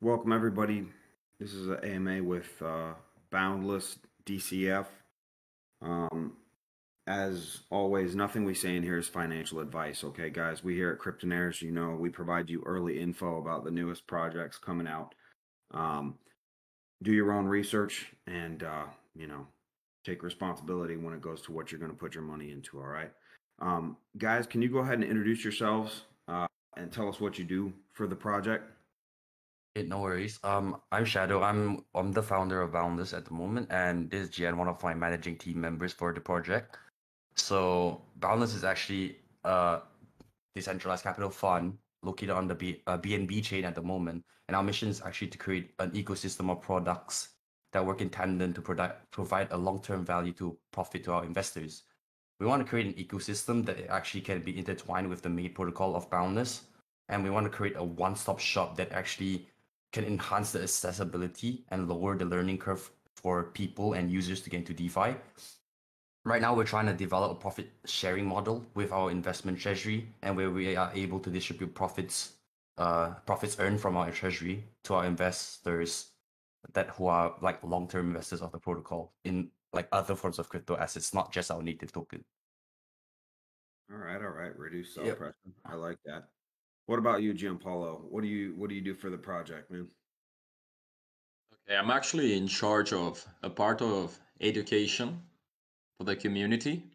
Welcome everybody. This is an AMA with Boundless DCF. Um, as always, nothing we say in here is financial advice. Okay, guys, we here at Cryptonairz, we provide you early info about the newest projects coming out. Do your own research and take responsibility when it goes to what you're going to put your money into. All right, guys, can you go ahead and introduce yourselves and tell us what you do for the project? No worries. I'm Shadow. I'm the founder of Boundless at the moment, and this is Jian, one of my managing team members for the project. So Boundless is actually a decentralized capital fund located on the BNB chain at the moment, and our mission is actually to create an ecosystem of products that work in tandem to provide a long-term value to profit to our investors. We want to create an ecosystem that actually can be intertwined with the main protocol of Boundless, and we want to create a one-stop shop that actually can enhance the accessibility and lower the learning curve for people and users to get into DeFi. Right now, we're trying to develop a profit sharing model with our investment treasury, and where we are able to distribute profits earned from our treasury to our investors who are like long-term investors of the protocol in like other forms of crypto assets, not just our native token. All right. Reduce self-pressure. Yep. I like that. What about you, Gianpaolo? What do you do for the project, man? Okay, I'm actually in charge of a part of education for the community,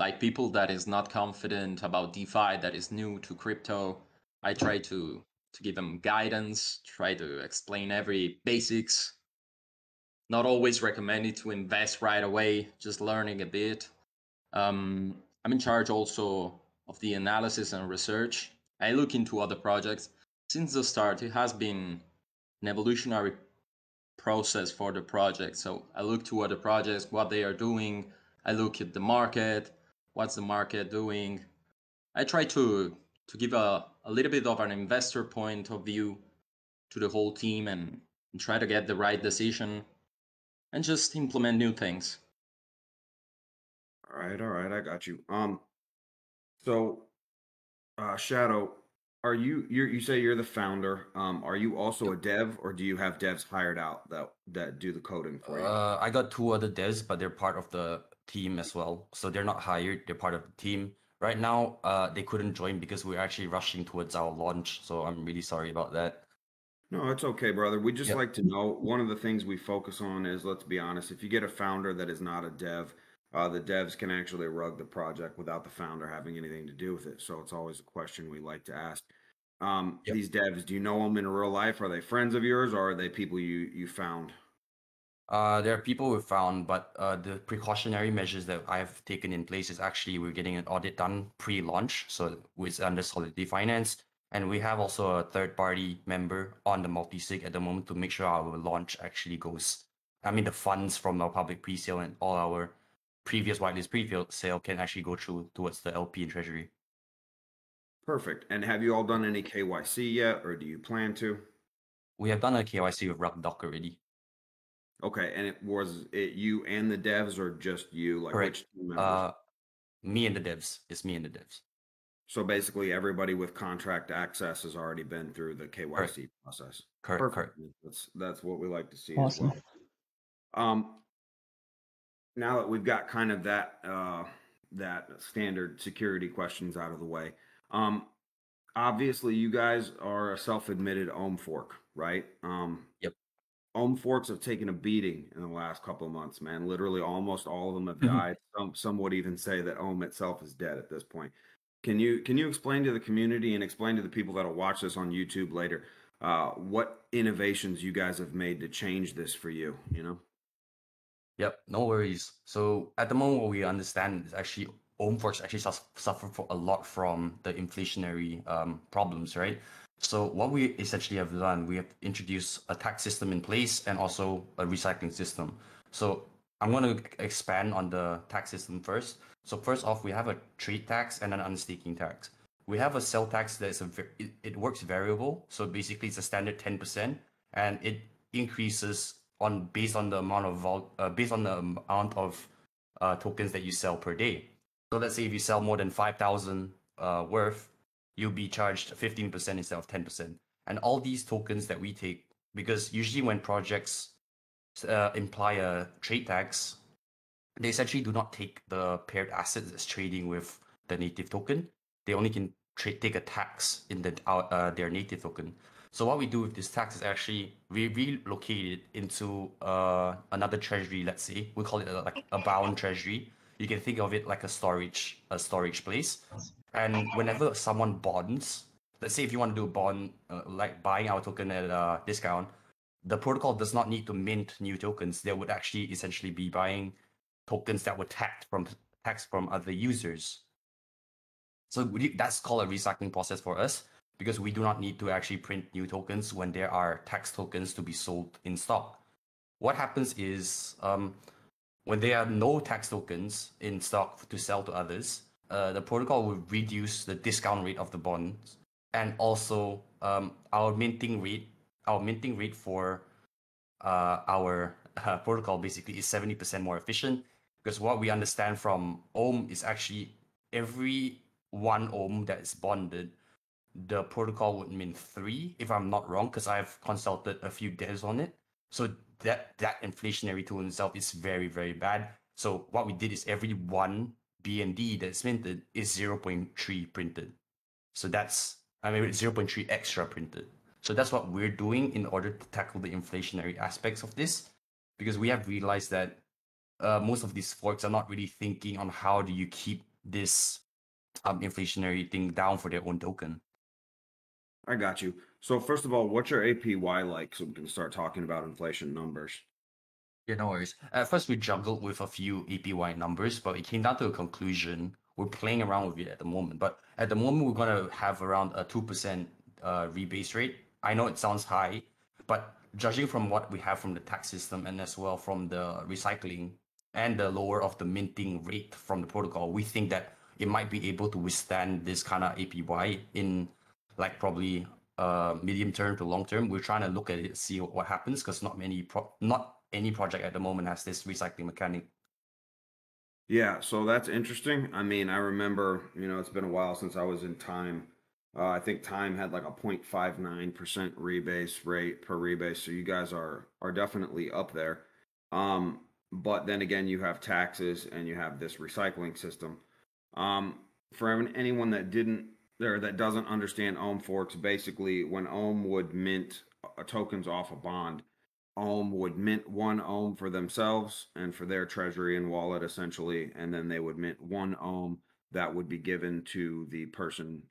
like people that is not confident about DeFi, that is new to crypto. I try to give them guidance, try to explain every basics. Not always recommended to invest right away, just learning a bit. I'm in charge also of the analysis and research. I look into other projects. Since the start, it has been an evolutionary process for the project. So I look to other projects, what they are doing. I look at the market, what's the market doing. I try to give a little bit of an investor point of view to the whole team and try to get the right decision and just implement new things. All right, I got you. So Shadow, you say you're the founder. Are you also a dev, or do you have devs hired out that do the coding for you? I got two other devs, but they're part of the team as well. So they're not hired, they're part of the team. Right now, they couldn't join because we're actually rushing towards our launch. So I'm really sorry about that. No, it's okay, brother. We just like to know. One of the things we focus on is, let's be honest, if you get a founder that is not a dev, the devs can actually rug the project without the founder having anything to do with it. So it's always a question we like to ask. These devs, do you know them in real life? Are they friends of yours, or are they people you found? There are people we found, but the precautionary measures that I have taken in place is actually we're getting an audit done pre-launch, so it's under Solidity Finance. And we have also a third-party member on the multi-sig at the moment to make sure our launch actually goes. I mean, the funds from our public pre-sale and all our previous whitelist pre-sale can actually go through towards the LP and Treasury. Perfect. And have you all done any KYC yet, or do you plan to? We have done a KYC with Doc already. Okay, and was it you and the devs, or just you? Like, correct. Which team members? Me and the devs. It's me and the devs. So basically, everybody with contract access has already been through the KYC process. Correct. That's what we like to see awesome. as well. Now that we've got kind of that standard security questions out of the way, obviously you guys are a self-admitted ohm fork, right? Yep. Ohm forks have taken a beating in the last couple of months, man. Literally, almost all of them have died. Some would even say that ohm itself is dead at this point. Can you explain to the community and explain to the people that'll watch this on YouTube later what innovations you guys have made to change this for you? Yep, no worries. So at the moment, what we understand is actually ohm forks actually suffer for a lot from the inflationary problems, right? So what we essentially have done, we have introduced a tax system in place and also a recycling system. So I'm going to expand on the tax system first. So first off, we have a trade tax and an unstaking tax. We have a sell tax that is it works variable. So basically, it's a standard 10%, and it increases based on the amount of tokens that you sell per day. So let's say if you sell more than 5,000 worth, you'll be charged 15% instead of 10%. And all these tokens that we take, because usually when projects imply a trade tax, they essentially do not take the paired assets that's trading with the native token. They only can take a tax in their native token. So what we do with this tax is actually we relocate it into another treasury. Let's say we call it like a bound treasury. You can think of it like a storage place. And whenever someone bonds, let's say if you want to do a bond, like buying our token at a discount, the protocol does not need to mint new tokens. They would actually essentially be buying tokens that were taxed from other users. So that's called a recycling process for us, because we do not need to actually print new tokens when there are tax tokens to be sold in stock. What happens is when there are no tax tokens in stock to sell to others, the protocol will reduce the discount rate of the bonds, and also our minting rate for our protocol basically is 70% more efficient, because what we understand from Ohm is actually every 1 Ohm that is bonded, the protocol would mint 3, if I'm not wrong, because I've consulted a few devs on it. So that inflationary tool in itself is very, very bad. So what we did is every 1 BND that's minted is 0.3 printed. So that's, 0.3 extra printed. So that's what we're doing in order to tackle the inflationary aspects of this, because we have realized that most of these forks are not really thinking on how do you keep this inflationary thing down for their own token. I got you. So first of all, what's your APY like, so we can start talking about inflation numbers? Yeah, no worries. At first, we juggled with a few APY numbers, but it came down to a conclusion. We're playing around with it at the moment, but at the moment, we're going to have around a 2% rebase rate. I know it sounds high, but judging from what we have from the tax system and as well from the recycling and the lower of the minting rate from the protocol, we think that it might be able to withstand this kind of APY in like probably medium term to long term. We're trying to look at it, see what happens, because not any project at the moment has this recycling mechanic. Yeah, so that's interesting. I mean, I remember, it's been a while since I was in Time. I think Time had like a 0.59% rebase rate per rebase, so you guys are definitely up there. But then again, you have taxes and you have this recycling system. For anyone that didn't or that doesn't understand Ohm forks, basically when Ohm would mint tokens off a bond, Ohm would mint 1 Ohm for themselves and for their treasury and wallet essentially, and then they would mint 1 Ohm that would be given to the person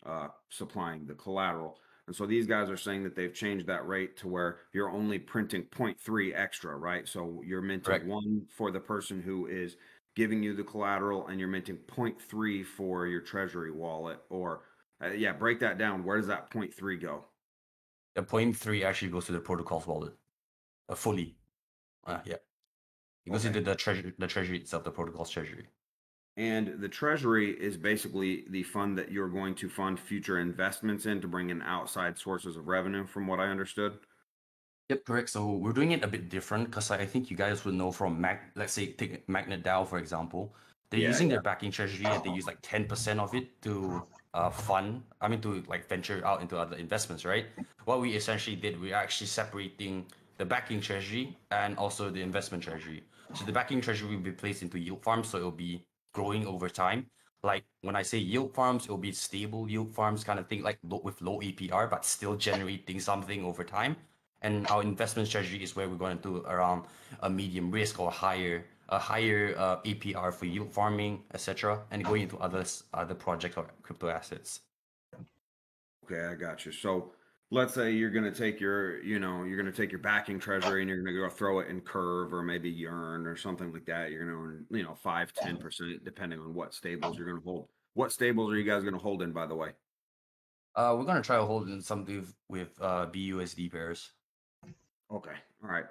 supplying the collateral. And so these guys are saying that they've changed that rate to where you're only printing 0.3 extra, right? So you're minting Correct. 1 for the person who is giving you the collateral, and you're minting 0.3 for your treasury wallet. Or yeah, break that down. Where does that 0.3 go? The 0.3 actually goes to the protocol's wallet, fully. Yeah, it goes into the treasury itself, the protocol's treasury. And the treasury is basically the fund that you're going to fund future investments in to bring in outside sources of revenue, from what I understood. Yep, correct. So we're doing it a bit different, because I think you guys would know from let's say take Magnet DAO, for example. They're using their backing treasury, and they use like 10% of it to to like venture out into other investments, right? What we essentially did, we're actually separating the backing treasury and also the investment treasury. So the backing treasury will be placed into yield farms, so it'll be growing over time. Like when I say yield farms, it'll be stable yield farms kind of thing, like with low APR, but still generating something over time. And our investment strategy is where we're going to do around a medium risk or a higher APR for yield farming, etc., and going into other projects or crypto assets. Okay, I got you. So let's say you're going to take your backing treasury and you're going to go throw it in Curve or maybe Yearn or something like that. You're going to earn, 5-10% depending on what stables you're going to hold. What stables are you guys going to hold in, by the way? We're going to try to hold in something with BUSD pairs. Okay. All right.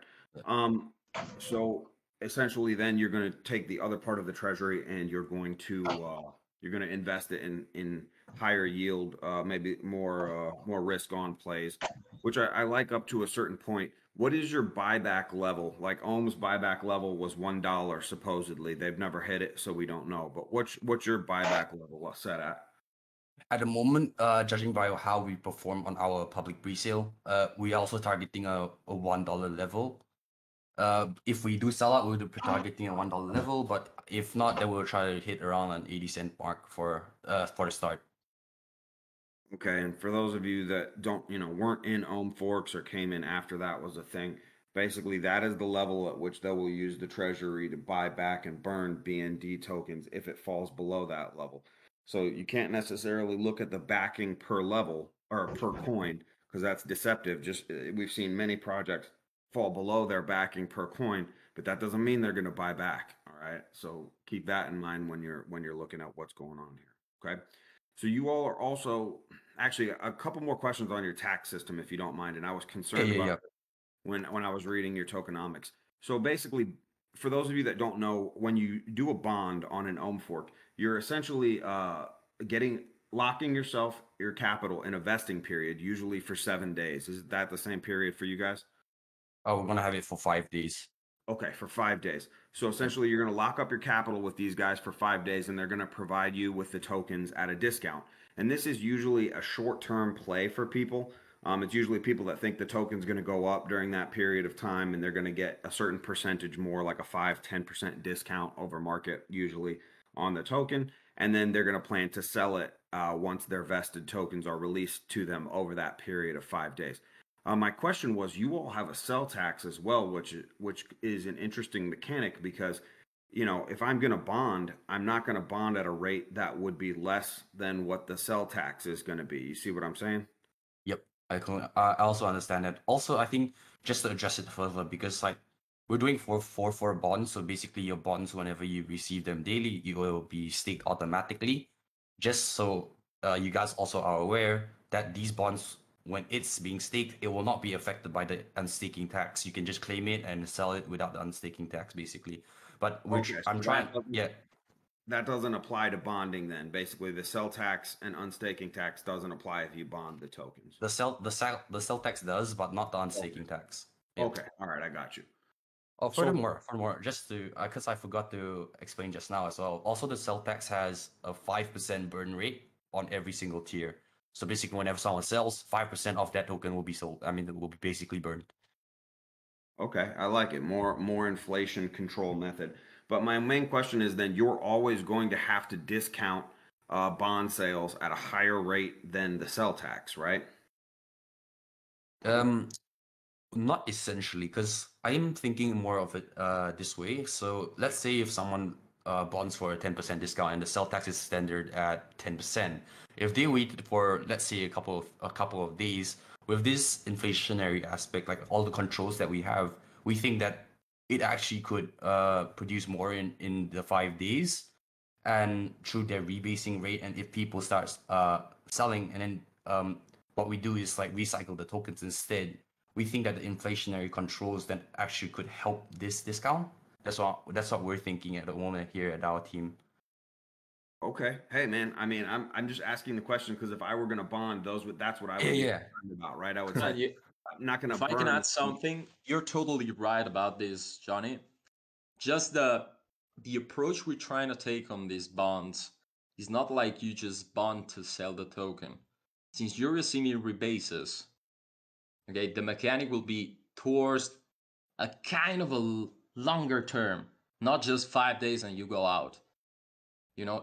So essentially then you're going to take the other part of the treasury and you're going to invest it in higher yield, maybe more risk on plays, which I like up to a certain point. What is your buyback level? Like Ohm's buyback level was $1 supposedly. They've never hit it, so we don't know. But what's your buyback level set at? At the moment, judging by how we perform on our public pre-sale, we are also targeting a $1 level. If we do sell out, we'll be targeting a $1 level, but if not, then we'll try to hit around an 80-cent mark for the start. Okay, and for those of you that don't, weren't in Ohm Forks or came in after that was a thing, basically that is the level at which they will use the treasury to buy back and burn BND tokens if it falls below that level. So you can't necessarily look at the backing per level or per coin because that's deceptive. Just we've seen many projects fall below their backing per coin, but that doesn't mean they're going to buy back. All right, so keep that in mind when you're looking at what's going on here. Okay. So you all are also actually a couple more questions on your tax system, if you don't mind. And I was concerned about Yeah. it when I was reading your tokenomics. So basically, for those of you that don't know, when you do a bond on an Ohm fork, you're essentially locking your capital in a vesting period, usually for 7 days. Is that the same period for you guys? Oh, we're gonna have it for 5 days. Okay, for 5 days. So essentially, you're going to lock up your capital with these guys for 5 days, and they're going to provide you with the tokens at a discount. And this is usually a short-term play for people. It's usually people that think the token's going to go up during that period of time, and they're going to get a certain percentage more, like a 5-10% discount over market, usually on the token. And then they're going to plan to sell it once their vested tokens are released to them over that period of 5 days. My question was, you all have a sell tax as well, which is an interesting mechanic because, if I'm going to bond, I'm not going to bond at a rate that would be less than what the sell tax is going to be. You see what I'm saying? Yep, I also understand that. Also, I think just to address it further, because like we're doing for bonds, so basically your bonds, whenever you receive them daily, you will be staked automatically. Just so you guys also are aware that these bonds, when it's being staked, it will not be affected by the unstaking tax. You can just claim it and sell it without the unstaking tax, basically. But Okay, I'm so trying, yeah. that doesn't apply to bonding then. Basically, the sell tax and unstaking tax doesn't apply if you bond the tokens. The sell tax does, but not the unstaking tax. Yep. Okay, all right, I got you. Oh, furthermore, just to because I forgot to explain just now as well. Also, the sell tax has a 5% burn rate on every single tier. So basically, whenever someone sells, 5% of that token will be sold. I mean, it will be basically burned. Okay, I like it. More inflation control method. But my main question is then you're always going to have to discount bond sales at a higher rate than the sell tax, right? Not essentially, because I'm thinking more of it this way. So let's say if someone bonds for a 10% discount and the sell tax is standard at 10%, if they waited for, let's say, a couple of days, with this inflationary aspect, like all the controls that we have, we think that it actually could produce more in the 5 days, and through their rebasing rate. And if people start selling, and then what we do is like recycle the tokens instead, we think that the inflationary controls then actually could help this discount. That's what we're thinking at the moment here at our team. Okay. Hey man, I mean, I'm just asking the question because if I were going to bond, that's what I would be concerned about, right? I would say I'm not going to If I can add something, you're totally right about this, Johnny. Just the approach we're trying to take on these bonds is not like you just bond to sell the token. Since you're receiving rebases, okay, the mechanic will be towards a kind of a longer term, not just 5 days and you go out.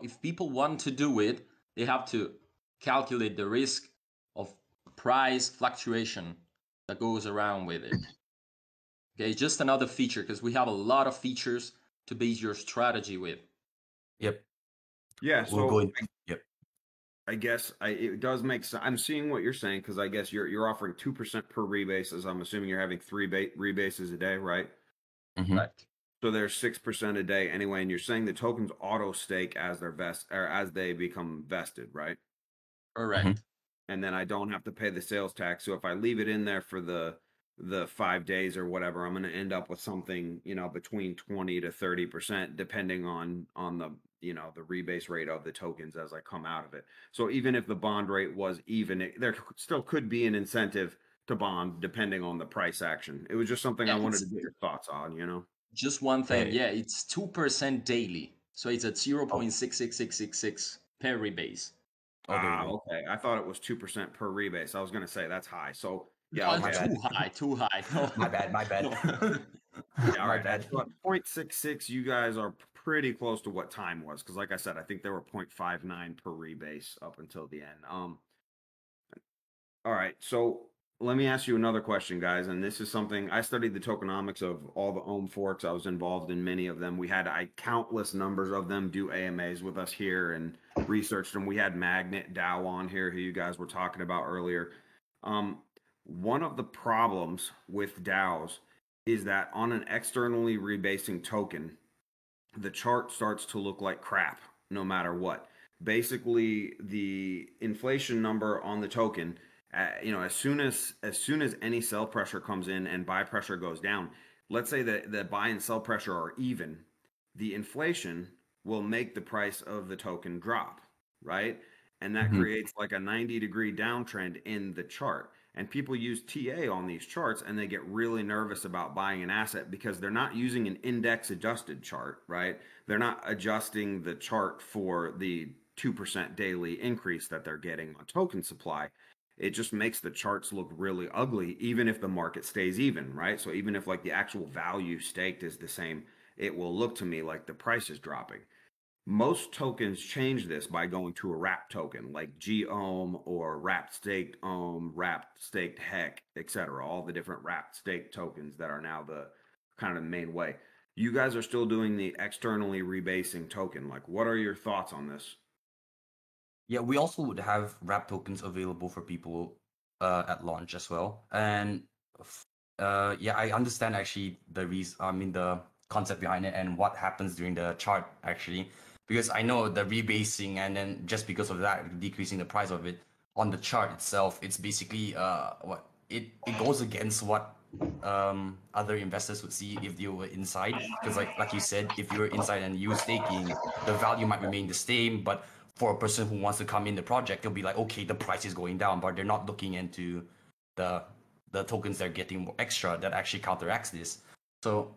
If people want to do it, they have to calculate the risk of price fluctuation that goes around with it. Okay, just another feature, because we have a lot of features to base your strategy with. Yep. Yeah, so yep. I guess it does make sense. I'm seeing what you're saying because I guess you're offering 2% per rebases. I'm assuming you're having three rebases a day, right? Mm-hmm. Right. So there's 6% a day anyway, and you're saying the tokens auto stake as they're as they become vested, right? Correct. Mm-hmm. And then I don't have to pay the sales tax. So if I leave it in there for the 5 days or whatever, I'm going to end up with something, between 20 to 30%, depending on the, the rebase rate of the tokens as I come out of it. So even if the bond rate was even, there still could be an incentive to bond depending on the price action. It was just something I wanted to get your thoughts on. Just one thing. Yeah, it's 2% daily. So it's at 0.66666 per rebase. Oh, there you go. Okay. I thought it was 2% per rebase. I was going to say that's high. So yeah, No, My okay. bad. too high. No, My bad. My bad. no. Yeah, all My right. bad. So at 0.66, you guys are pretty close to what time was. Because like I said, I think they were 0.59 per rebase up until the end. All right. So let me ask you another question, guys. And this is something I studied the tokenomics of all the ohm forks. I was involved in many of them. We had countless numbers of them do AMAs with us here and researched them. We had Magnet DAO on here, who you guys were talking about earlier. One of the problems with DAOs is that on an externally rebasing token, the chart starts to look like crap no matter what. Basically, the inflation number on the token, as soon as any sell pressure comes in and buy pressure goes down, let's say that the buy and sell pressure are even, the inflation will make the price of the token drop, right? And that Mhm. creates like a 90-degree downtrend in the chart. And people use TA on these charts and they get really nervous about buying an asset because they're not using an index adjusted chart, right? They're not adjusting the chart for the 2% daily increase that they're getting on token supply. It just makes the charts look really ugly, even if the market stays even, right? So even if like the actual value staked is the same, it will look to me like the price is dropping. Most tokens change this by going to a wrapped token like GOM or wrapped staked OM, wrapped staked HEC, etc. All the different wrapped staked tokens that are now the kind of main way. You guys are still doing the externally rebasing token. Like, what are your thoughts on this? Yeah, we also would have wrap tokens available for people at launch as well. And yeah, I understand actually the reason, I mean, the concept behind it and what happens during the chart actually, because I know the rebasing and then just because of that, decreasing the price of it on the chart itself, it's basically what it goes against what other investors would see if they were inside, because like you said, if you're inside and you staking, the value might remain the same, but for a person who wants to come in the project, they'll be like, okay, the price is going down, but they're not looking into the tokens they're getting more extra that actually counteracts this. So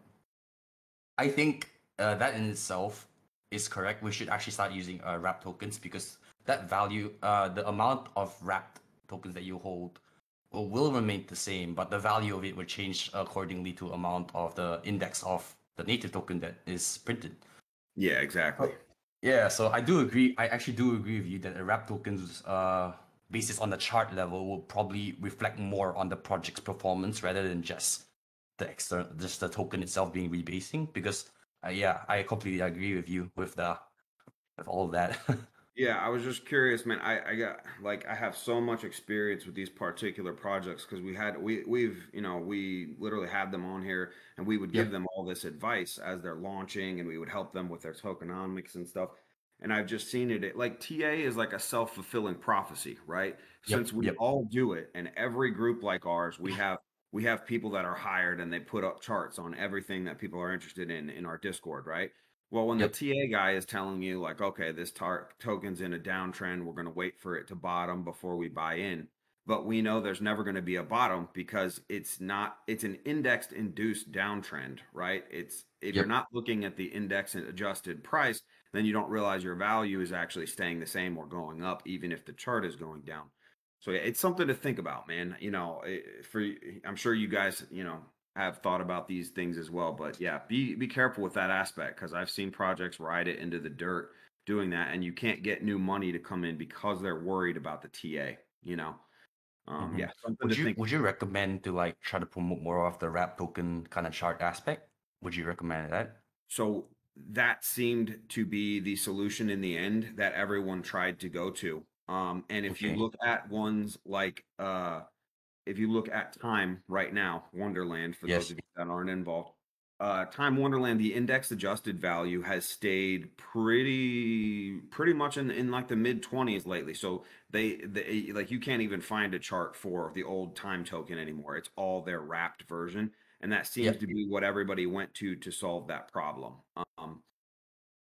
I think that in itself is correct. We should actually start using wrapped tokens because that value, the amount of wrapped tokens that you hold will remain the same, but the value of it will change accordingly to amount of the index of the native token that is printed. Yeah, exactly. Yeah, so I do agree. I actually do agree with you that a wrap tokens, basis on the chart level, will probably reflect more on the project's performance rather than just just the token itself being rebasing. Because yeah, I completely agree with you with all of that. Yeah, I was just curious, man. I got like I have so much experience with these particular projects because we literally had them on here and we would give Yep, them all this advice as they're launching and we would help them with their tokenomics and stuff. And I've just seen like TA is like a self-fulfilling prophecy, right? Since yep, we yep, all do it and every group like ours, we have people that are hired and they put up charts on everything that people are interested in our Discord, right? Well, when the yep, TA guy is telling you, like, okay, this token's in a downtrend, we're going to wait for it to bottom before we buy in. But we know there's never going to be a bottom because it's an indexed induced downtrend, right? If you're yep. not looking at the index and adjusted price, then you don't realize your value is actually staying the same or going up, even if the chart is going down. So yeah, it's something to think about, man. I'm sure you guys, have thought about these things as well. But yeah, be careful with that aspect because I've seen projects ride it into the dirt doing that, and you can't get new money to come in because they're worried about the TA. Hmm. Yeah, something Would to you think. would you recommend to like try to promote more of the wrap token kind of chart aspect? Would you recommend that? So that seemed to be the solution in the end that everyone tried to go to. And if you Okay. look at ones like if you look at Time right now, Wonderland, for those Yes. of you that aren't involved, Time Wonderland, the index adjusted value has stayed pretty much in like the mid 20s lately. So they like you can't even find a chart for the old Time token anymore. It's all their wrapped version, and that seems Yep. to be what everybody went to solve that problem. Um,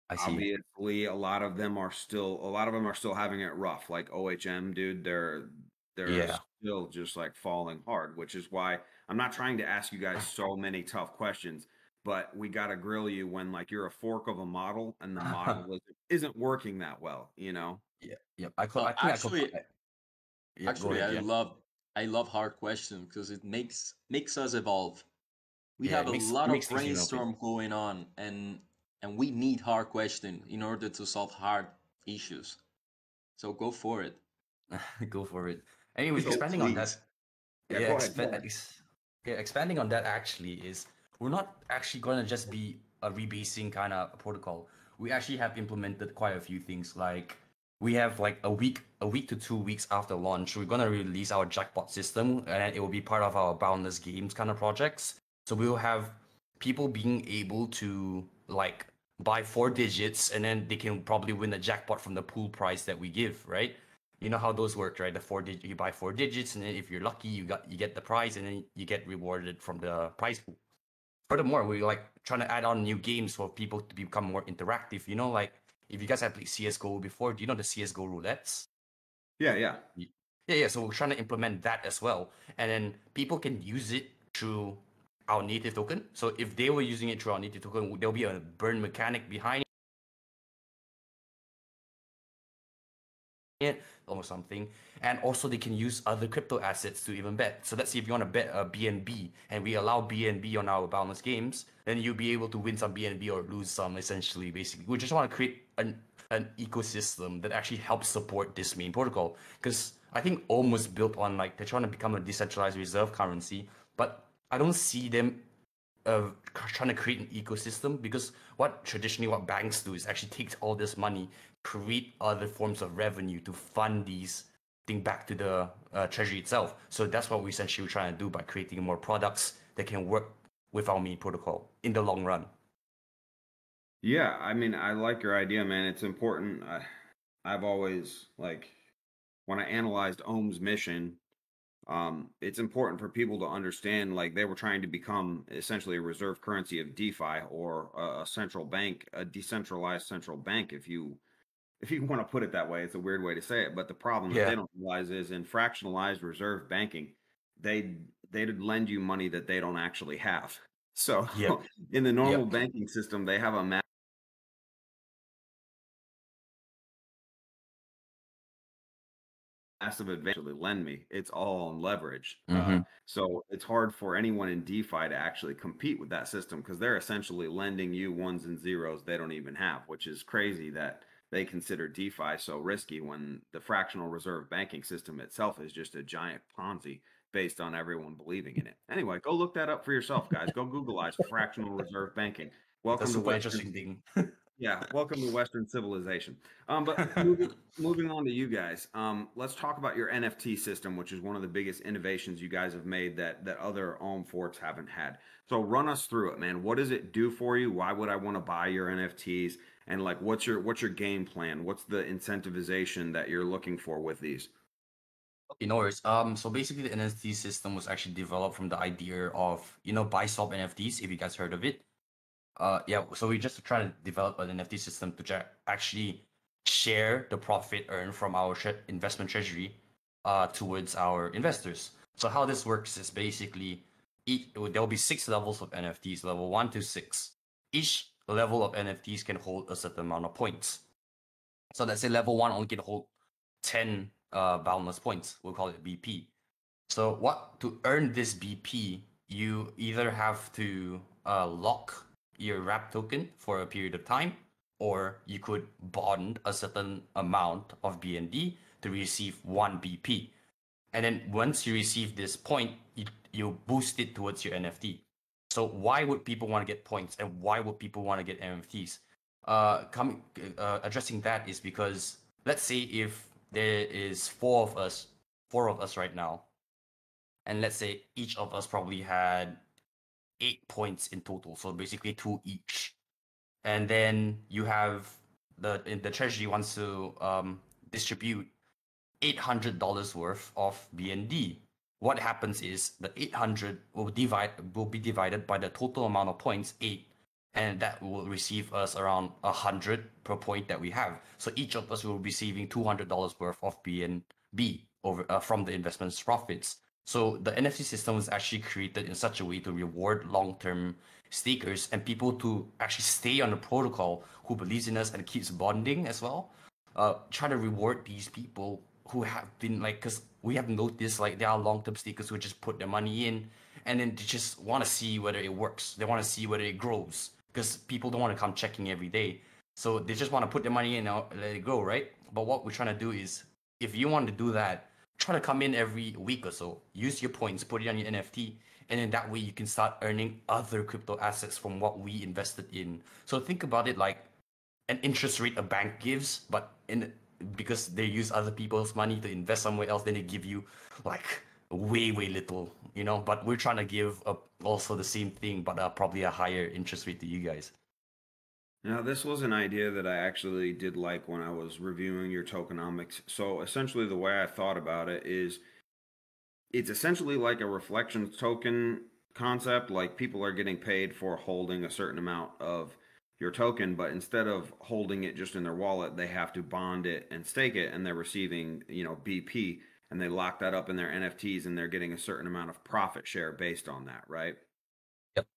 I see. Obviously a lot of them are still having it rough, like OHM, dude. They're Yeah. still just like falling hard, which is why I'm not trying to ask you guys so many tough questions, but we got to grill you when like you're a fork of a model and the model isn't working that well, you know? Yeah, yeah. Well, I think I could. Yeah, go actually, ahead. Yeah, I love hard questions because it makes us evolve. We yeah. have a It lot of makes things innovative. brainstorm going on, and we need hard questions in order to solve hard issues. So go for it. Go for it. Anyways, So expanding on please. that. Yeah, go ahead. Go ahead. Yeah, expanding on that actually is we're not actually gonna just be a rebasing kind of protocol. We actually have implemented quite a few things. Like we have like a week to 2 weeks after launch, we're gonna release our jackpot system, and then it will be part of our Boundless games kind of projects. So we'll have people being able to like buy 4 digits, and then they can probably win a jackpot from the pool price that we give, right? You know how those work, right? The 4 digit, you buy 4 digits, and then if you're lucky, you get the prize, and then you get rewarded from the prize pool. Furthermore, we're like trying to add on new games for people to become more interactive. You know, like if you guys have played CS:GO before, do you know the CS:GO roulettes? Yeah, yeah. Yeah. So we're trying to implement that as well, and then people can use it through our native token. So if they were using it through our native token, there'll be a burn mechanic behind it or something. And also they can use other crypto assets to even bet. So let's say if you want to bet a BNB and we allow BNB on our Boundless games, then you'll be able to win some BNB or lose some, essentially. Basically, we just want to create an ecosystem that actually helps support this main protocol, because I think OM was built on like they're trying to become a decentralized reserve currency, but I don't see them trying to create an ecosystem, because what banks do is actually take all this money, create other forms of revenue to fund these thing back to the treasury itself. So that's what we essentially trying to do by creating more products that can work with our main protocol in the long run. Yeah, I mean, I like your idea, man. It's important. I've always like when I analyzed Ohm's mission, it's important for people to understand like they were trying to become essentially a reserve currency of DeFi, or a central bank, a decentralized central bank, if you want to put it that way. It's a weird way to say it, but the problem that Yeah. they don't realize is in fractionalized reserve banking, they'd lend you money that they don't actually have. So Yep. in the normal Yep. banking system, they have a massive advantage to lend me. It's all on leverage. Mm-hmm. So it's hard for anyone in DeFi to actually compete with that system, because they're essentially lending you ones and zeros they don't even have, which is crazy that they consider DeFi so risky when the fractional reserve banking system itself is just a giant Ponzi based on everyone believing in it. Anyway, go look that up for yourself, guys. Go Googleize fractional reserve banking. It's a Welcome to super Western. interesting thing. Yeah, welcome to Western civilization. But moving on to you guys, let's talk about your NFT system, which is one of the biggest innovations you guys have made that other Ohm forks haven't had. So run us through it, man. What does it do for you? Why would I want to buy your NFTs? And like, what's your game plan? What's the incentivization that you're looking for with these? Okay, no worries. So basically, the NFT system was actually developed from the idea of, buy swap NFTs, if you guys heard of it. Yeah, so we just try to develop an NFT system to actually share the profit earned from our investment treasury towards our investors. So how this works is basically there'll be 6 levels of NFTs, level 1 to 6. Each level of NFTs can hold a certain amount of points. So let's say level 1 only can hold 10 boundless points. We'll call it BP. So to earn this BP, you either have to lock your wrap token for a period of time, or you could bond a certain amount of BND to receive 1 BP. And then once you receive this point, you boost it towards your NFT. So why would people want to get points, and why would people want to get NFTs? Addressing that is because let's say if there is four of us right now, and let's say each of us probably had 8 points in total, so basically 2 each. And then you have the treasury wants to distribute $800 worth of BND. What happens is the 800 will be divided by the total amount of points, 8, and that will receive us around 100 per point that we have. So each of us will be receiving $200 worth of BNB from the investment's profits. So the NFT system was actually created in such a way to reward long-term stakers and people to actually stay on the protocol who believes in us and keeps bonding as well. Try to reward these people who have been like, because we have noticed like there are long-term stakers who just put their money in and then they just want to see whether it works. They want to see whether it grows because people don't want to come checking every day. So they just want to put their money in and let it go, right? But what we're trying to do is, if you want to do that, try to come in every week or so. Use your points, put it on your NFT, and then that way you can start earning other crypto assets from what we invested in. So think about it like an interest rate a bank gives, but because they use other people's money to invest somewhere else, then they give you like way little, you know. But we're trying to give also the same thing, but probably a higher interest rate to you guys. Now, this was an idea that I actually did like when I was reviewing your tokenomics. So essentially, the way I thought about it is it's essentially like a reflections token concept. Like people are getting paid for holding a certain amount of your token, but instead of holding it just in their wallet, they have to bond it and stake it, and they're receiving, BP, and they lock that up in their NFTs, and they're getting a certain amount of profit share based on that, right? Yep.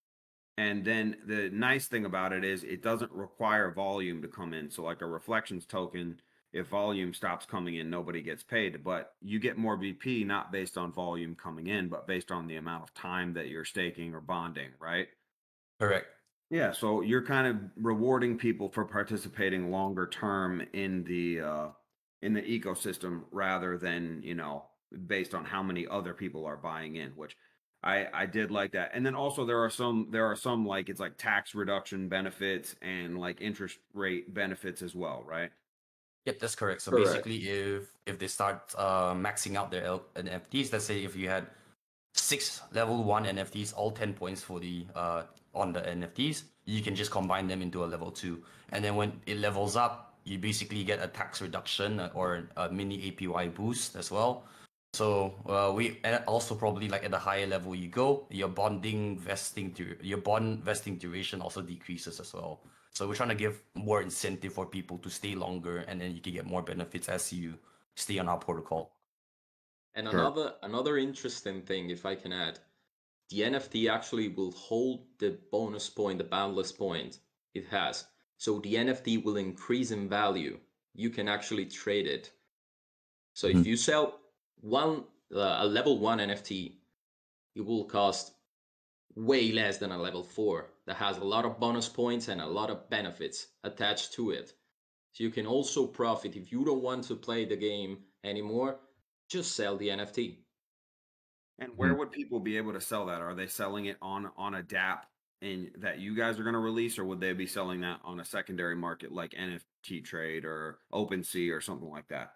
And then the nice thing about it is it doesn't require volume to come in. So like a reflections token, if volume stops coming in, nobody gets paid. But you get more BP not based on volume coming in, but based on the amount of time that you're staking or bonding, right? Correct. Yeah, so you're kind of rewarding people for participating longer term in the ecosystem rather than, based on how many other people are buying in, which I did like that. And then also there are some like it's like tax reduction benefits and like interest rate benefits as well, right? Yep, that's correct. So Correct. basically, if they start maxing out their NFTs, let's say if you had 6 level 1 NFTs, all 10 points for the on the NFTs, you can just combine them into a level 2, and then when it levels up, you basically get a tax reduction or a mini APY boost as well. So we and also probably like at the higher level you go, your bond vesting duration also decreases as well. So we're trying to give more incentive for people to stay longer, and then you can get more benefits as you stay on our protocol. And Sure. another interesting thing, if I can add, the NFT actually will hold the bonus point, the boundless point it has. So the NFT will increase in value. You can actually trade it. So if you sell a level 1 NFT, it will cost way less than a level 4 that has a lot of bonus points and a lot of benefits attached to it. So you can also profit if you don't want to play the game anymore, just sell the NFT. And where would people be able to sell that? Are they selling it on a DApp in that you guys are going to release, or would they be selling that on a secondary market like NFT Trade or OpenSea or something like that?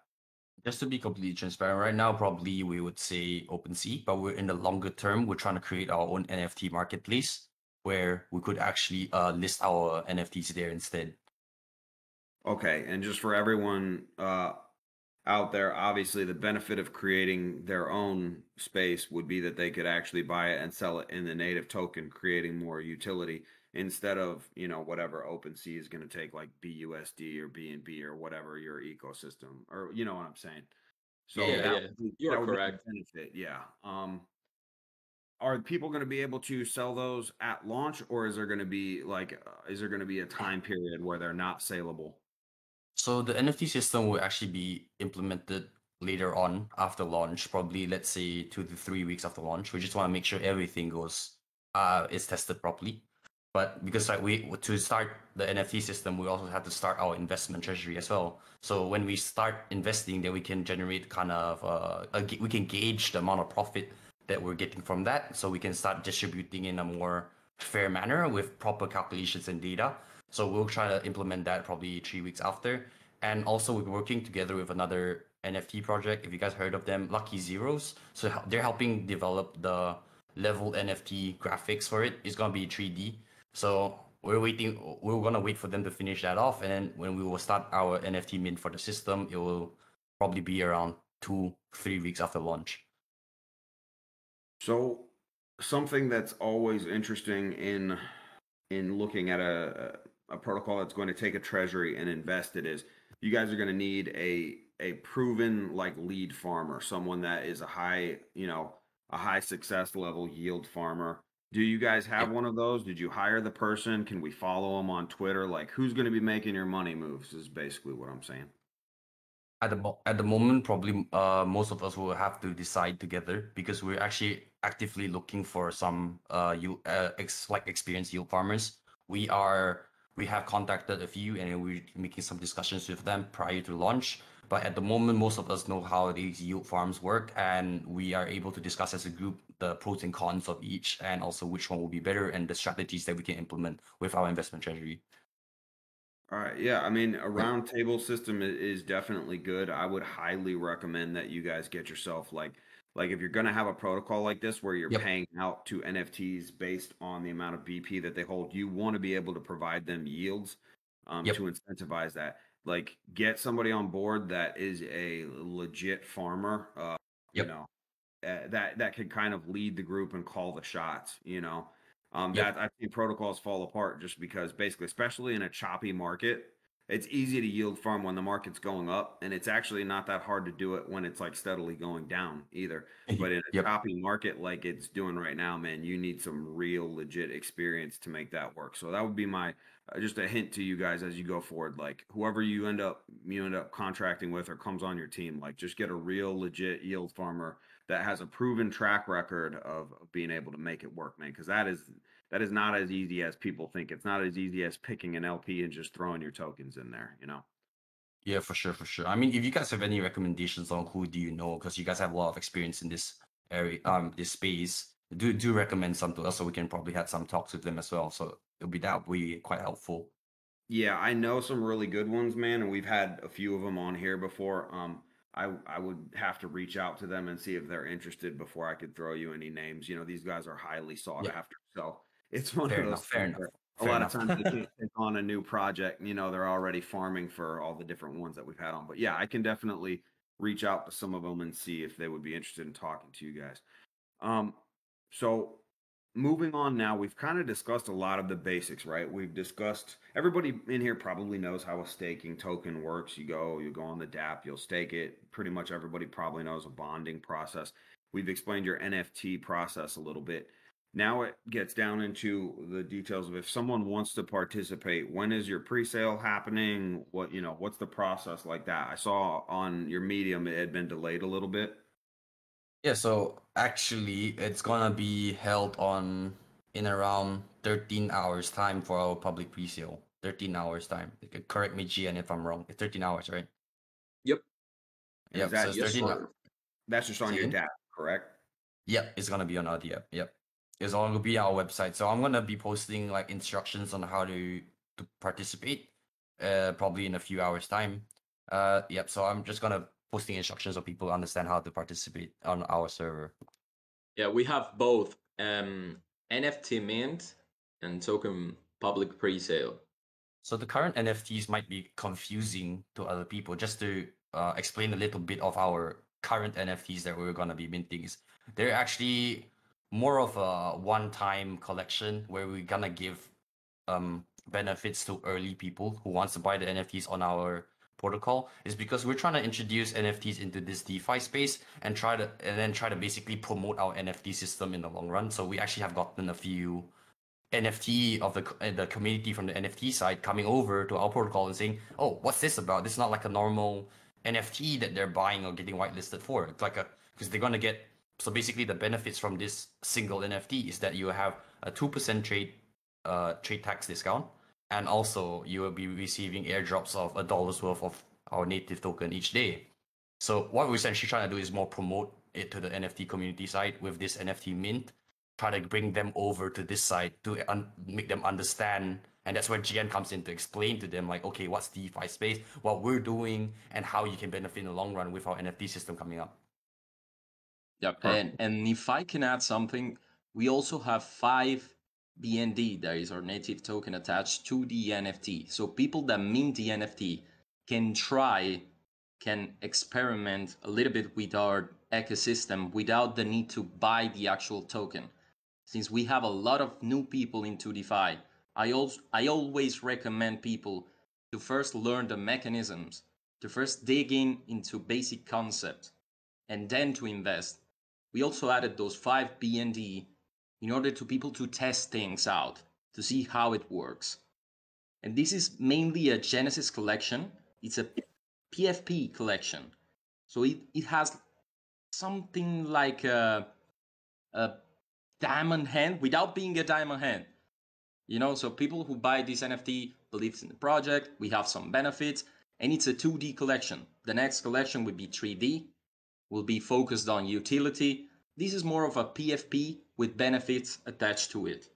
Just to be completely transparent, right now probably we would say OpenSea, but we're in the longer term, we're trying to create our own NFT marketplace where we could actually list our NFTs there instead. Okay, and just for everyone out there, obviously the benefit of creating their own space would be that they could actually buy it and sell it in the native token, creating more utility instead of, whatever OpenSea is going to take like BUSD or BNB or whatever your ecosystem, or you know what I'm saying. So Yeah, Yeah, you're that would be a correct. benefit, yeah. Are people going to be able to sell those at launch, or is there going to be a time period where they're not saleable? So the NFT system will actually be implemented later on after launch, probably let's say 2 to 3 weeks after launch. We just want to make sure everything is tested properly. But because like we to start the NFT system, we also have to start our investment treasury as well. So when we start investing, then we can generate kind of we can gauge the amount of profit that we're getting from that, so we can start distributing in a more fair manner with proper calculations and data. So we'll try to implement that probably 3 weeks after. And also we're working together with another NFT project. If you guys heard of them, Lucky Zeros. So they're helping develop the level NFT graphics for it. It's gonna be 3D. So we're gonna wait for them to finish that off, and then when we will start our NFT mint for the system, it will probably be around 2-3 weeks after launch. So something that's always interesting in looking at a protocol that's going to take a treasury and invest it is you guys are going to need a proven like lead farmer, someone that is a high success level yield farmer. Do you guys have Yep. one of those? Did you hire the person? Can we follow them on Twitter? Like, who's going to be making your money moves is basically what I'm saying. At the moment, probably most of us will have to decide together because we're actually actively looking for some experienced yield farmers. We have contacted a few and we're making some discussions with them prior to launch. But at the moment, most of us know how these yield farms work, and we are able to discuss as a group the pros and cons of each, and also which one will be better and the strategies that we can implement with our investment treasury. All right. Yeah. I mean, a Yep. round table system is definitely good. I would highly recommend that you guys get yourself like if you're going to have a protocol like this where you're Yep. paying out to NFTs based on the amount of BP that they hold, you want to be able to provide them yields to Yep. incentivize that. Like, get somebody on board that is a legit farmer, you Yep. know, that could kind of lead the group and call the shots, you know. That Yep. I've seen protocols fall apart just because basically, especially in a choppy market, it's easy to yield farm when the market's going up, and it's actually not that hard to do it when it's like steadily going down either. But in a Yep. choppy market like it's doing right now, man, you need some real legit experience to make that work. So that would be my just a hint to you guys as you go forward. Like, whoever you end up contracting with or comes on your team, like, just get a real legit yield farmer that has a proven track record of being able to make it work, man. Because that is not as easy as people think. It's not as easy as picking an LP and just throwing your tokens in there, you know. Yeah, for sure, for sure. I mean, if you guys have any recommendations on who do you know, because you guys have a lot of experience in this area, this space, do recommend some to us so we can probably have some talks with them as well. So that would be quite helpful. Yeah, I know some really good ones, man, and we've had a few of them on here before. I would have to reach out to them and see if they're interested before I could throw you any names. You know, these guys are highly sought Yeah, after, so it's one of fair those enough, fair things enough, where a fair lot of enough. times they can't take on a new project. You know, they're already farming for all the different ones that we've had on. But yeah, I can definitely reach out to some of them and see if they would be interested in talking to you guys. Um, so moving on now, we've kind of discussed a lot of the basics, right? We've discussed everybody in here probably knows how a staking token works. You go on the DApp, you'll stake it. Pretty much everybody probably knows a bonding process. We've explained your NFT process a little bit. Now it gets down into the details of if someone wants to participate, when is your pre-sale happening? What's the process like that? I saw on your Medium it had been delayed a little bit. Yeah, so actually, it's gonna be held on in around 13 hours time for our public pre-sale. 13 hours time. Correct me, Gian, if I'm wrong. It's 13 hours, right? Yep. And is Yep. So that it's Yes, 13. sir. that's just on Say your again? DApp, correct? Yep, it's gonna be on our app. Yep, it's all gonna be our website. So I'm gonna be posting like instructions on how to participate. Probably in a few hours time. Yep. So I'm just gonna posting instructions so people understand how to participate on our server. Yeah, we have both NFT mint and token public pre-sale. So the current NFTs might be confusing to other people. Just to explain a little bit of our current NFTs that we're gonna be minting is they're actually more of a one-time collection where we're gonna give benefits to early people who wants to buy the NFTs on our protocol. Is because we're trying to introduce NFTs into this DeFi space and try to basically promote our NFT system in the long run. So we actually have gotten a few NFT of the community from the NFT side coming over to our protocol and saying, "Oh, what's this about? This is not like a normal NFT that they're buying or getting whitelisted for. It's like a because they're gonna get so basically the benefits from this single NFT is that you have a 2% trade tax discount, and also you will be receiving airdrops of $1 worth of our native token each day. So what we're essentially trying to do is more promote it to the NFT community side with this NFT mint, try to bring them over to this side to make them understand. And that's where GN comes in to explain to them, like, okay, what's DeFi space, what we're doing, and how you can benefit in the long run with our NFT system coming up. Yep. Perfect. And if I can add something, we also have 5 BND, that is our native token attached to the NFT. So people that mint the NFT can experiment a little bit with our ecosystem without the need to buy the actual token. Since we have a lot of new people into DeFi, I always recommend people to first learn the mechanisms, to first dig into basic concepts, and then to invest. We also added those 5 BND in order to people to test things out, to see how it works. And this is mainly a Genesis collection. It's a PFP collection. So it has something like a diamond hand without being a diamond hand. So people who buy this NFT believes in the project. We have some benefits, and it's a 2D collection. The next collection would be 3D, will be focused on utility. This is more of a PFP with benefits attached to it.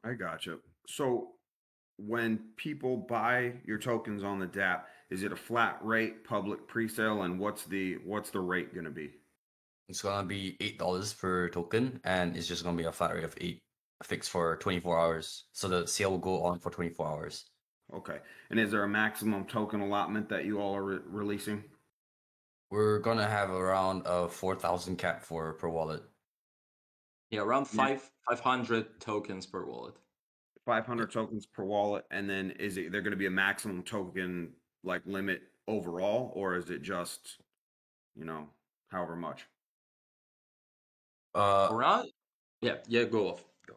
I gotcha. So when people buy your tokens on the DApp, is it a flat rate public pre-sale, and what's the rate going to be? It's gonna be $8 per token, and it's just gonna be a flat rate of 8, fixed for 24 hours. So the sale will go on for 24 hours. Okay. And is there a maximum token allotment that you all are releasing? We're gonna have around a 4,000 cap per wallet. Yeah, around 500 tokens per wallet. 500 tokens per wallet, and then is there going to be a maximum token like limit overall, or is it just, however much? Around, yeah, go off. Go.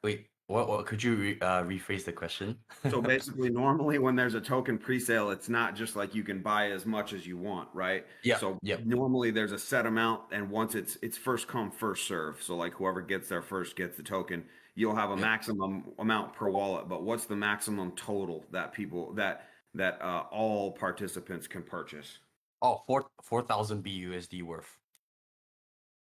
Wait, what could you rephrase the question? So basically, normally when there's a token pre-sale, it's not just like you can buy as much as you want, right? Yeah. So yeah. normally there's a set amount, and once it's first come, first serve. So like whoever gets there first gets the token. You'll have a maximum amount per wallet, but what's the maximum total that people that all participants can purchase? Oh, 4,000 BUSD worth.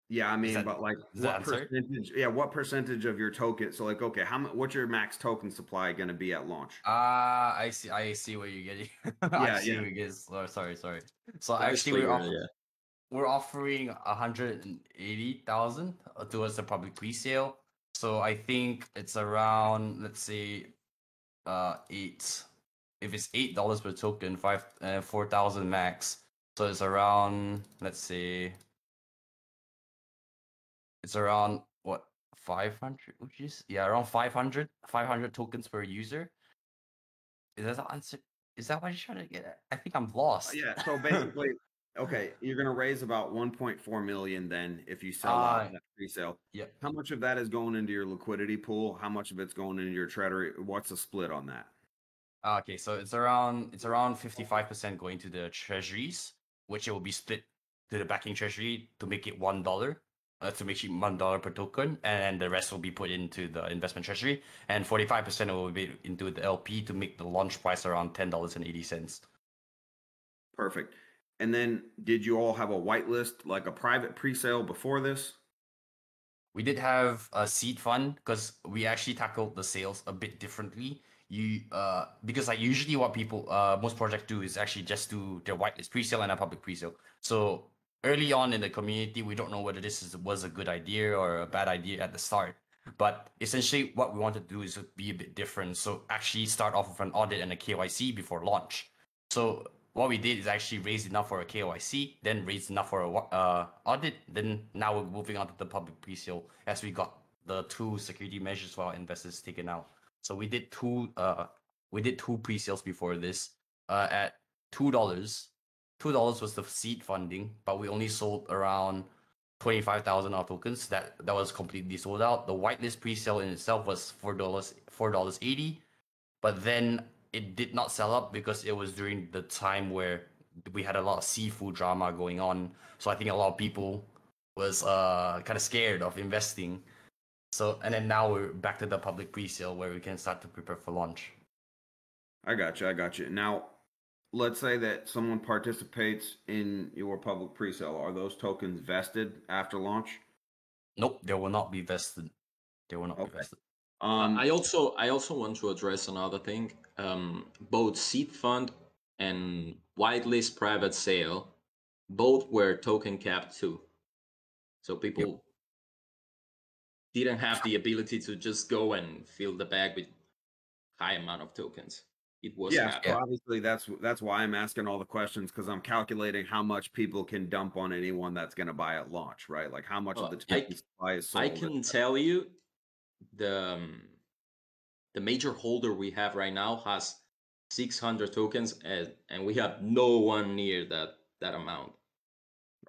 Yeah, I mean, but like what answer? percentage? Yeah, what percentage of your token? So like, okay, what's your max token supply going to be at launch? I see what you're getting. I see what you're getting. Sorry. So actually, we're offering 180,000 towards the public pre-sale. So I think it's around, let's say, 8. If it's $8 per token, 4,000 max. So it's around, let's say, it's around what, 500, which is around 500 tokens per user. Is that the answer? Is that what you're trying to get at? I think I'm lost. Yeah. So basically, okay, you're gonna raise about 1.4 million then if you sell out that pre-sale. Yeah. How much of that is going into your liquidity pool? How much of it's going into your treasury? What's the split on that? Okay, so it's around 55% going to the treasuries, which it will be split to the backing treasury to make it $1, to make it $1 per token, and the rest will be put into the investment treasury, and 45% will be into the LP to make the launch price around $10.80. Perfect. And then did you all have a whitelist, like a private pre-sale before this? We did have a seed fund because we actually tackled the sales a bit differently. Because like usually what people most projects do is actually just do their whitelist pre-sale and a public pre-sale. So early on in the community, we don't know whether this was a good idea or a bad idea at the start. But essentially what we wanted to do is be a bit different. So actually start off with an audit and a KYC before launch. So what we did is actually raise enough for a KYC, then raise enough for a audit. Then now we're moving on to the public pre-sale as we got the 2 security measures for our investors taken out. So we did two pre-sales before this at $2. $2 was the seed funding, but we only sold around 25,000 of tokens. That was completely sold out. The whitelist pre-sale in itself was $4.80, but then it did not sell up because it was during the time where we had a lot of seafood drama going on. So I think a lot of people was kind of scared of investing. So, and then now we're back to the public pre-sale where we can start to prepare for launch. I got you. Now, let's say that someone participates in your public pre-sale. Are those tokens vested after launch? Nope, they will not be vested. They will not be vested. I also want to address another thing. Both seed fund and whitelist private sale, both were token capped too. So people didn't have the ability to just go and fill the bag with high amount of tokens. It was so obviously that's why I'm asking all the questions, because I'm calculating how much people can dump on anyone that's going to buy at launch, right? Like how much of the token supply is sold. I can tell you the major holder we have right now has 600 tokens, and we have no one near that amount.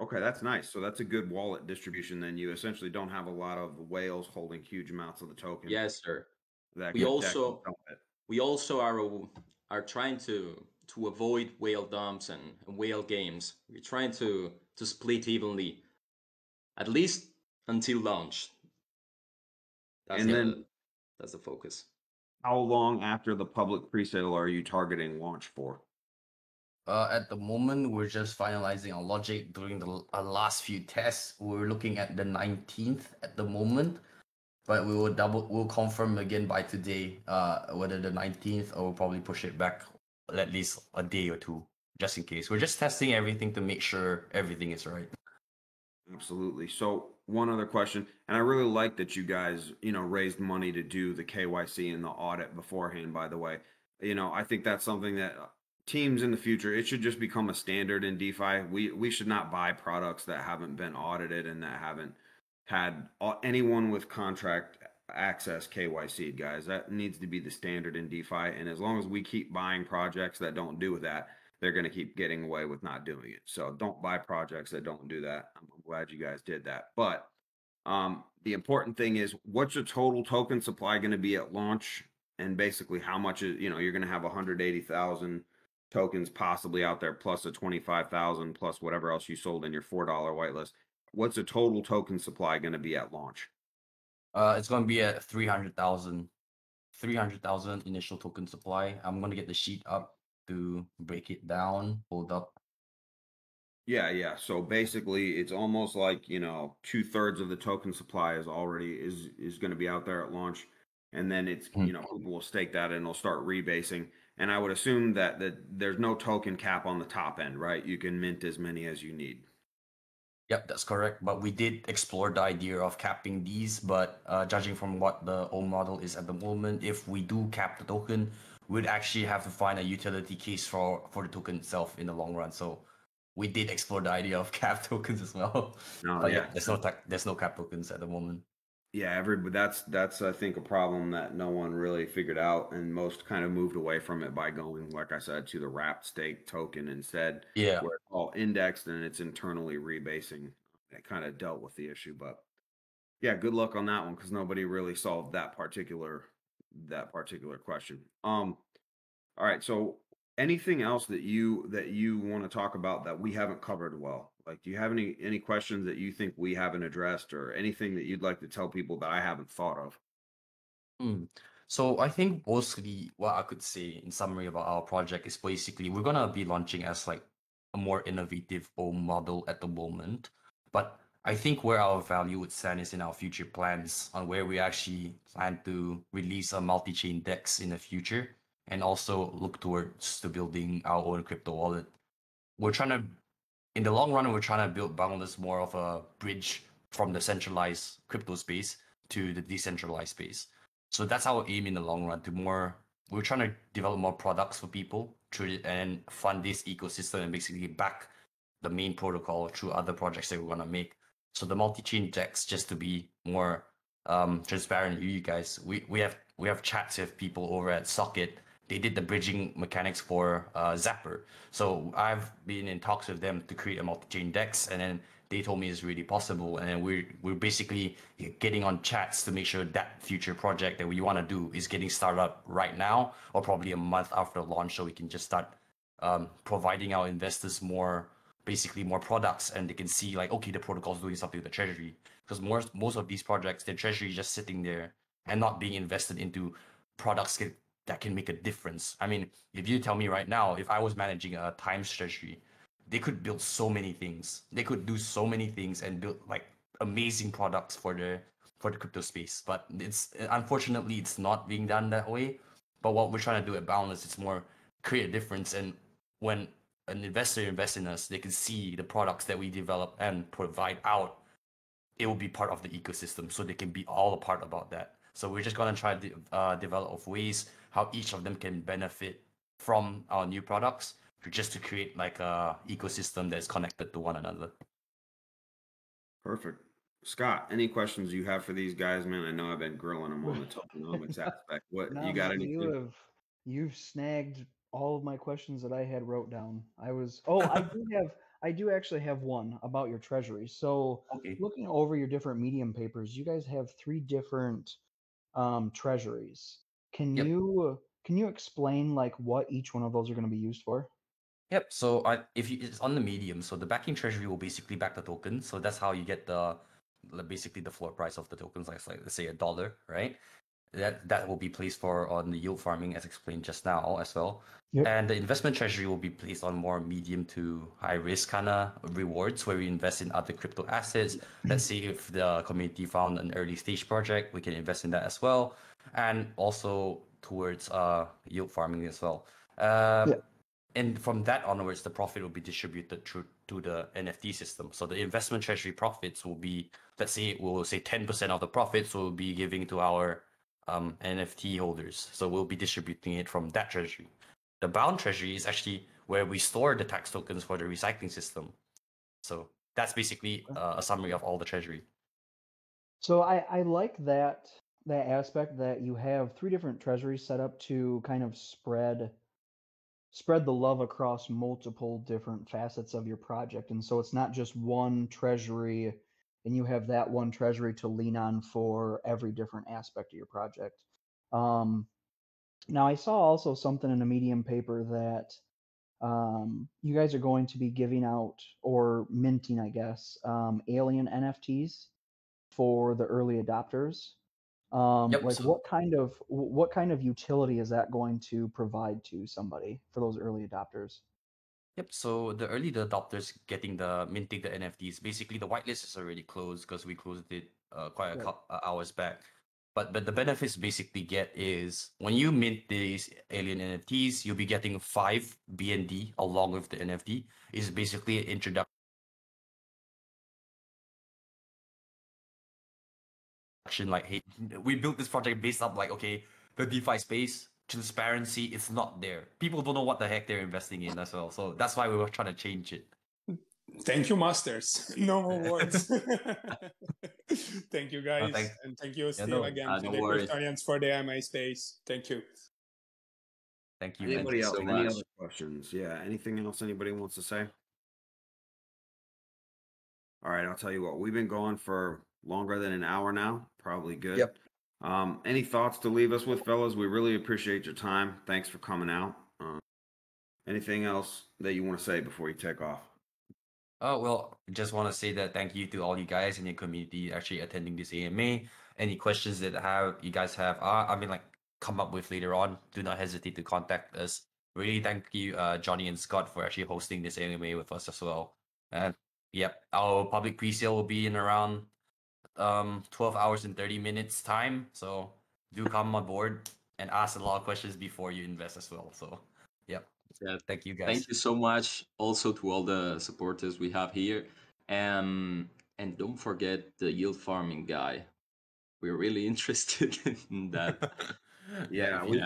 Okay, that's nice. So that's a good wallet distribution. Then you essentially don't have a lot of whales holding huge amounts of the token Yes, sir. that We can also dump it. we also are trying to avoid whale dumps and whale games. We're trying to split evenly, at least until launch. That's And the then that's the focus. how long after the public pre-sale are you targeting launch for? At the moment, we're just finalizing our logic during the last few tests. We're looking at the 19th at the moment, but we'll confirm again by today, whether the 19th or we'll probably push it back at least a day or two, just in case. We're just testing everything to make sure everything is right. Absolutely. So one other question, and I really like that you guys, raised money to do the KYC and the audit beforehand, by the way. I think that's something that teams in the future, it should just become a standard in DeFi. We should not buy products that haven't been audited and that haven't had anyone with contract access KYC, guys. That needs to be the standard in DeFi. And as long as we keep buying projects that don't do that, they're going to keep getting away with not doing it. So don't buy projects that don't do that. I'm glad you guys did that. But the important thing is, what's your total token supply going to be at launch? And basically how much is, you're going to have 180,000 tokens possibly out there, plus a 25,000 plus whatever else you sold in your $4 whitelist. What's the total token supply going to be at launch? It's going to be at 300,000 initial token supply. I'm going to get the sheet up to break it down. Hold up. Yeah. So basically, it's almost like 2/3 of the token supply is going to be out there at launch, and then it's people will stake that and they'll start rebasing. And I would assume that there's no token cap on the top end, right? You can mint as many as you need. Yep, that's correct. But we did explore the idea of capping these. But judging from what the old model is at the moment, if we do cap the token, we'd actually have to find a utility case for the token itself in the long run. So we did explore the idea of cap tokens as well. No, But yeah, there's no cap tokens at the moment. yeah. That's I think a problem that no one really figured out, and most kind of moved away from it by going, like I said, to the wrapped stake token instead, Yeah. where it's all indexed and it's internally rebasing. It kind of dealt with the issue, but yeah, good luck on that one because nobody really solved that particular question. All right, so anything else that you want to talk about that we haven't covered well? Like, do you have any questions that you think we haven't addressed, or anything that you'd like to tell people that I haven't thought of? So I think mostly what I could say in summary about our project is basically we're gonna be launching as like a more innovative own model at the moment. But I think where our value would stand is in our future plans on where we actually plan to release a multi-chain DEX in the future and also look towards to building our own crypto wallet. We're trying to, in the long run, we're trying to build Boundless more of a bridge from the centralized crypto space to the decentralized space. So that's our aim in the long run. We're trying to develop more products for people through it and fund this ecosystem and basically back the main protocol through other projects that we want to make. So the multi-chain DEX, just to be more transparent with you guys, we have chats with people over at Socket. They did the bridging mechanics for Zapper. So I've been in talks with them to create a multi-chain DEX, and then they told me it's really possible. And then we're basically getting on chats to make sure that future project that we want to do is getting started up right now, or probably a month after launch, so we can just start providing our investors more products, and they can see like, okay, the protocol is doing something with the treasury, because most of these projects, their treasury is just sitting there and not being invested into products that can make a difference. I mean, if you tell me right now, if I was managing a Times treasury, they could build so many things. They could do so many things and build like amazing products for the crypto space. But unfortunately it's not being done that way. But what we're trying to do at Boundless is more create a difference. And when an investor invests in us, they can see the products that we develop and provide out. It will be part of the ecosystem, so they can be all a part about that. So we're just gonna try to develop ways how each of them can benefit from our new products, just to create like a ecosystem that's connected to one another. Perfect. Scott, any questions you have for these guys, man? I know I've been grilling them on the tokenomics aspect. What No, you got? man, Anything? you've snagged all of my questions that I had wrote down. I do actually have one about your treasury. So Okay. looking over your different Medium papers, you guys have 3 different treasuries. Can Yep. you explain like what each one of those are going to be used for? Yep. So it's on the medium, so the backing treasury will basically back the token. So that's how you get basically the floor price of the tokens, like let's say $1, right? That will be placed on the yield farming as explained just now as well. Yep. And the investment treasury will be placed on more medium to high risk kind of rewards where we invest in other crypto assets. Let's say if the community found an early stage project, we can invest in that as well. And also towards yield farming as well. And from that onwards, the profit will be distributed to the NFT system. So the investment treasury profits will be, let's say, we'll say 10% of the profits will be giving to our NFT holders. So we'll be distributing it from that treasury. The bound treasury is actually where we store the tax tokens for the recycling system. So that's basically a summary of all the treasury. So I like that aspect that you have 3 different treasuries set up to kind of spread the love across multiple different facets of your project. And so it's not just one treasury and you have that one treasury to lean on for every different aspect of your project. Now I saw also something in a Medium paper that you guys are going to be giving out or minting, I guess, alien NFTs for the early adopters. Yep, like so- what kind of utility is that going to provide to somebody for those early adopters? Yep. So the early adopters minting the NFTs. Basically, the whitelist is already closed because we closed it quite a Right. couple hours back. But the benefits basically get is when you mint these alien NFTs, you'll be getting 5 BND along with the NFT. Is basically an introduction. Like, hey, we built this project based up like, okay, the DeFi space transparency, it's not there. People don't know what the heck they're investing in as well. So that's why we were trying to change it. Thank you, masters. No more words. Thank you, guys. thanks. And thank you, Steve, no, again, to no the worries. Cryptonairz for the AMA space. Thank you. Thank you. Anybody else? so Any much. other questions? Yeah. Anything else anybody wants to say? All right. I'll tell you what. We've been going for longer than an hour now. Probably good. Yep. Any thoughts to leave us with, fellas? We really appreciate your time. Thanks for coming out. Anything else that you want to say before you take off? Oh, well, just want to say that thank you to all you guys in your community actually attending this AMA. Any questions that you guys have, come up with later on, do not hesitate to contact us. Really thank you, Johnny and Scott, for actually hosting this AMA with us as well. And yep, our public pre-sale will be in around 12 hours and 30 minutes time. So do come on board and ask a lot of questions before you invest as well. So yep. Yeah, thank you guys. Thank you so much also to all the supporters we have here. And don't forget the yield farming guy. We're really interested in that. Yeah, we've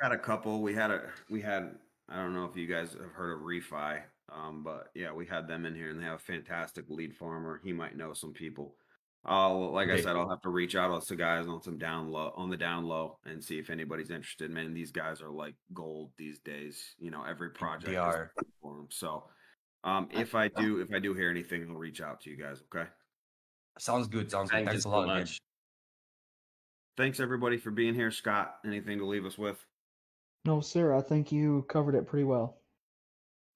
had a couple. We had I don't know if you guys have heard of Refi, but yeah, we had them in here and they have a fantastic lead farmer. He might know some people. I said, I'll have to reach out to guys on the down low and see if anybody's interested. Man, these guys are like gold these days. You know, every project They are for them. So, if I do hear anything, I'll reach out to you guys. Okay. Sounds good. Thanks you a so lot much. again. Thanks everybody for being here. Scott, anything to leave us with? No, sir. I think you covered it pretty well.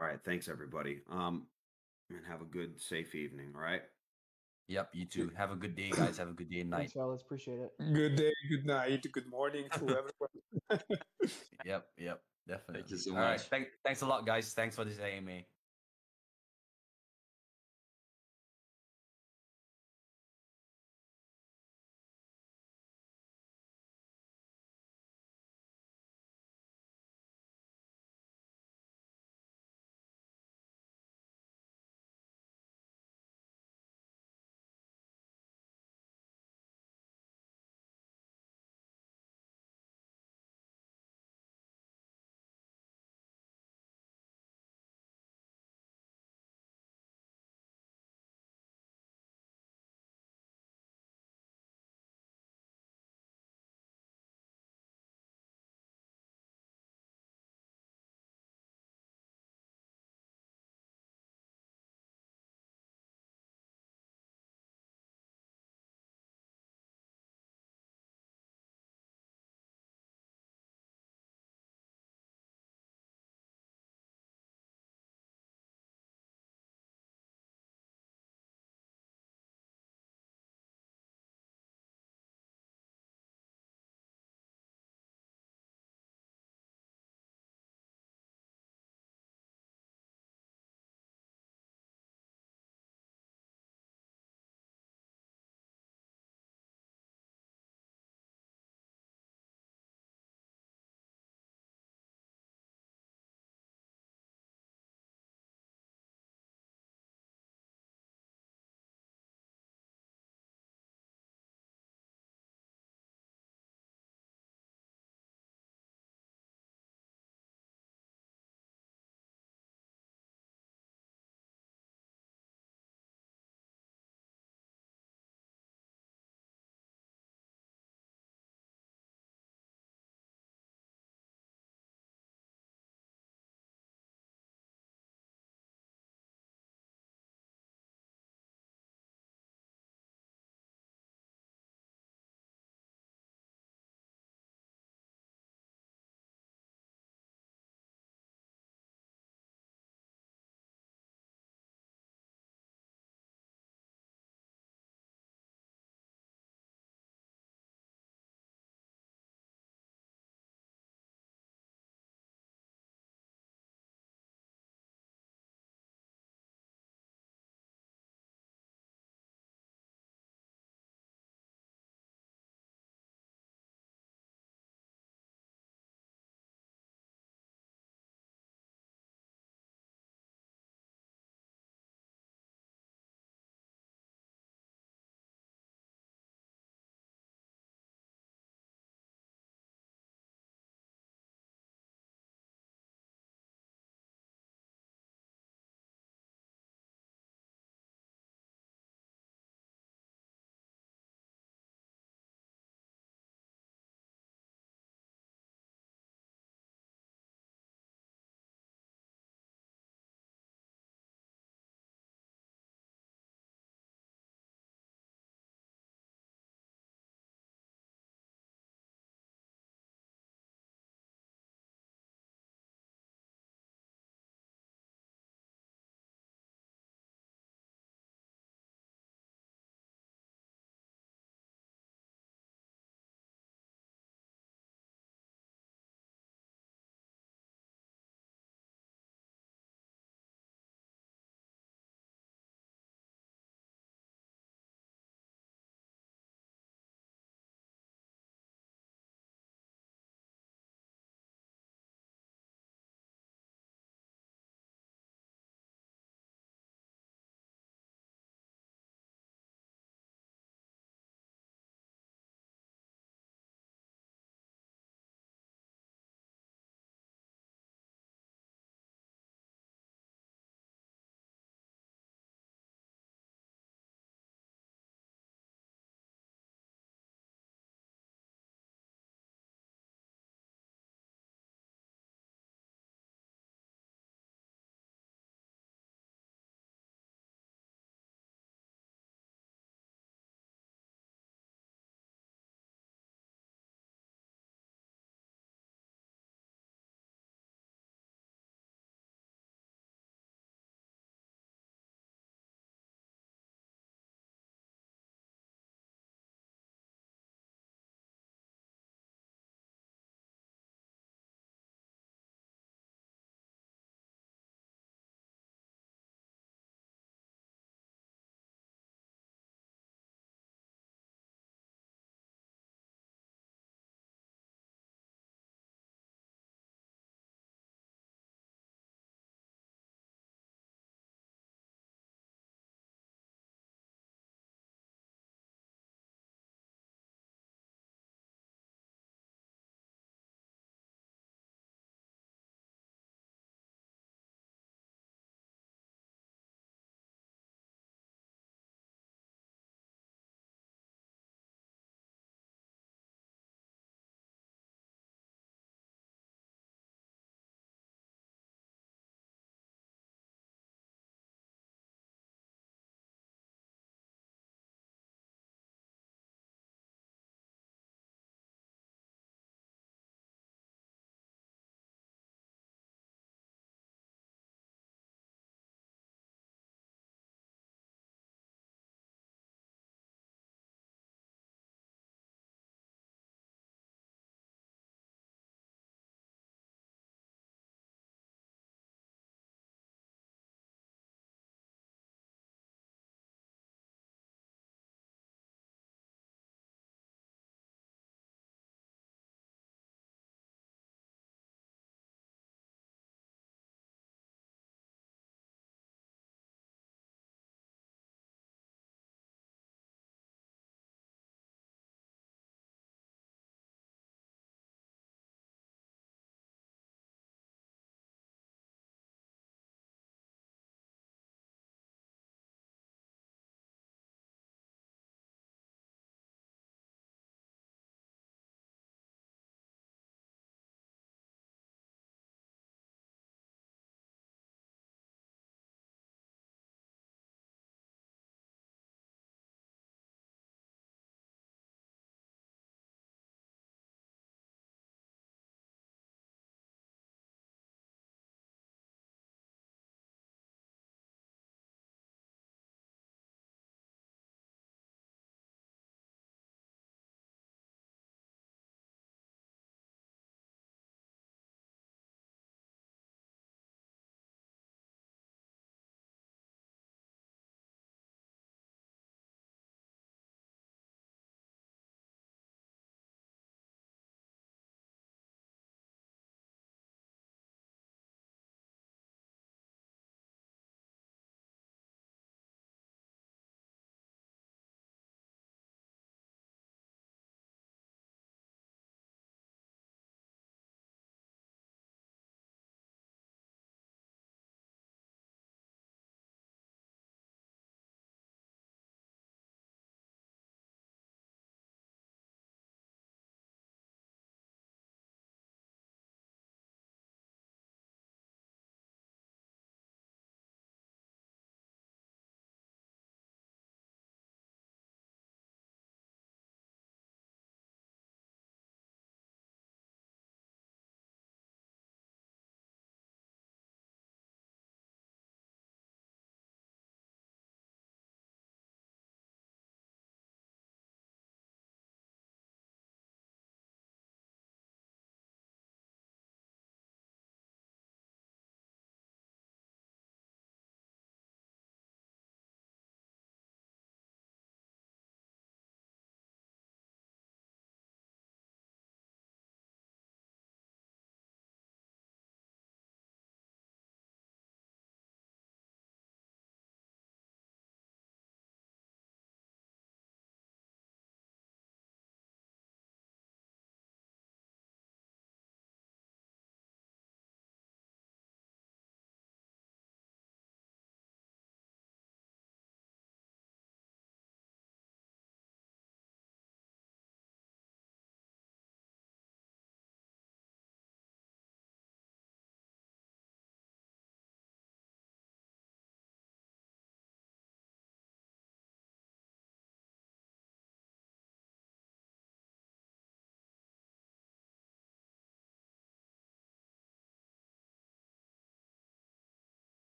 All right. Thanks everybody. And have a good, safe evening. All right. Yep, you too. Have a good day, guys. Have a good day and night. Thanks, fellas. Appreciate it. Good day, good night, good morning to everyone. Yep, definitely. Thank you so All right, much. thanks a lot, guys. Thanks for this AMA.